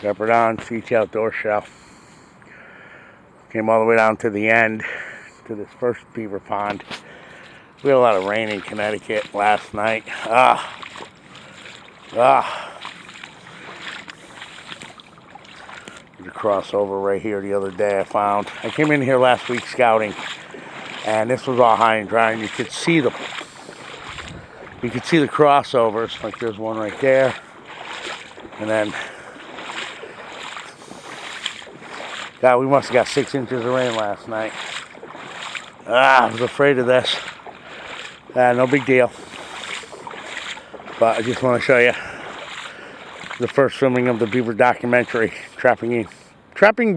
Trapper Don CT outdoor show. Came all the way down to the end to this first beaver pond. We had a lot of rain in Connecticut last night. There's a crossover right here the other day I found. I came in here last week scouting, and this was all high and dry, and you could see the crossovers. Like there's one right there, and then God, we must have got 6 inches of rain last night. I was afraid of this. No big deal. But I just want to show you the first filming of the beaver documentary, Trapping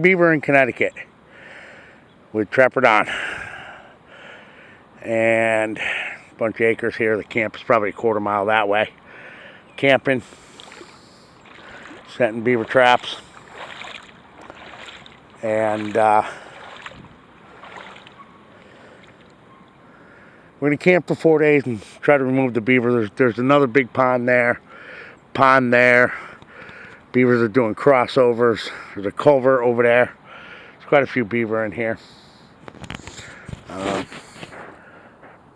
Beaver in Connecticut, with Trapper Don. And a bunch of acres here. The camp is probably a quarter mile that way. Camping, setting beaver traps. And we're going to camp for 4 days and try to remove the beaver. There's another big pond there. Beavers are doing crossovers. There's a culvert over there. There's quite a few beaver in here. But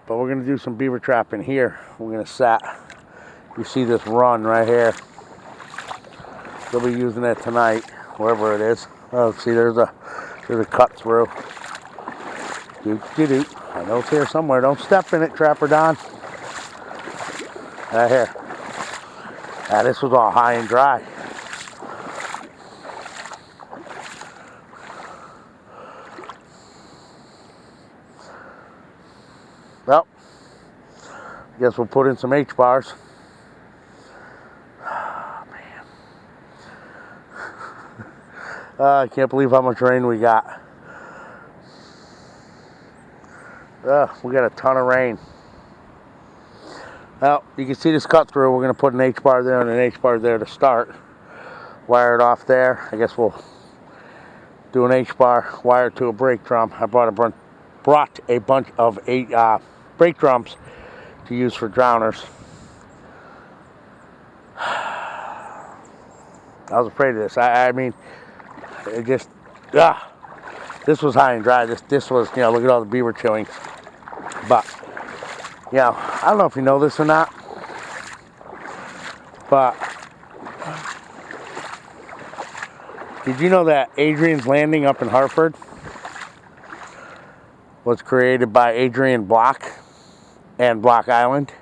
we're going to do some beaver trapping here. We're going to set. You see this run right here. They'll be using it tonight, wherever it is. Oh, see, there's a cut through. I know it's here somewhere. Don't step in it, Trapper Don. Right here. This was all high and dry. Well, I guess we'll put in some H-bars. I can't believe how much rain we got. We got a ton of rain. Well, you can see this cut through. We're going to put an H-bar there and an H-bar there to start. Wire it off there. I guess we'll do an H-bar wired to a brake drum. I brought a bunch of brake drums to use for drowners. I was afraid of this. I mean, it just, this was high and dry. This was, look at all the beaver chewing. But, I don't know if you know this or not, but did you know that Adrian's Landing up in Hartford was created by Adrian Block and Block Island?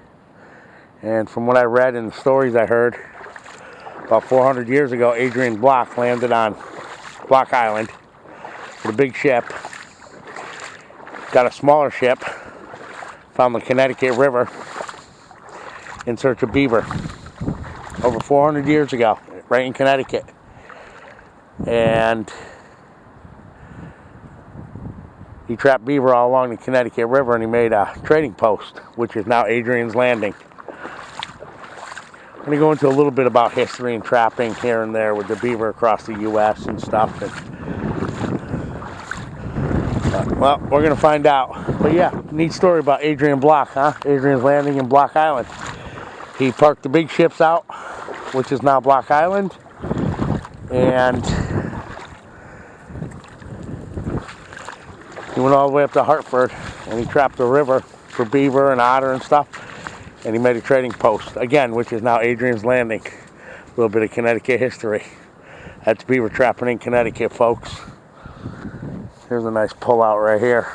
And from what I read and the stories I heard, about 400 years ago, Adrian Block landed on Block Island with a big ship, got a smaller ship, found the Connecticut River in search of beaver over 400 years ago, right in Connecticut. And he trapped beaver all along the Connecticut River, and he made a trading post, which is now Adrian's Landing. I'm going to go into a little bit about history and trapping here and there with the beaver across the U.S. and stuff. Well, we're going to find out. But yeah, neat story about Adrian Block, huh? Adrian's Landing in Block Island. He parked the big ships out, which is now Block Island. And he went all the way up to Hartford, and he trapped the river for beaver and otter and stuff. And he made a trading post, again, which is now Adrian's Landing. A little bit of Connecticut history. That's beaver trapping in Connecticut, folks. Here's a nice pullout right here.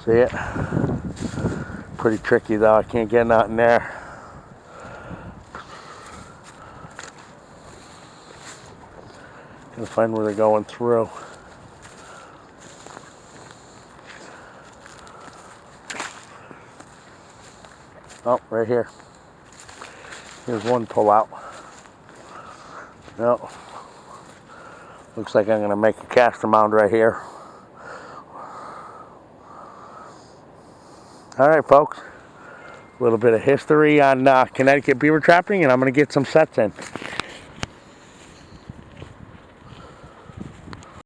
See it? Pretty tricky, though. I can't get nothing there. Gonna find where they're going through. Oh, right here. Here's one pullout. No. Looks like I'm going to make a caster mound right here. Alright, folks. A little bit of history on Connecticut beaver trapping, and I'm going to get some sets in.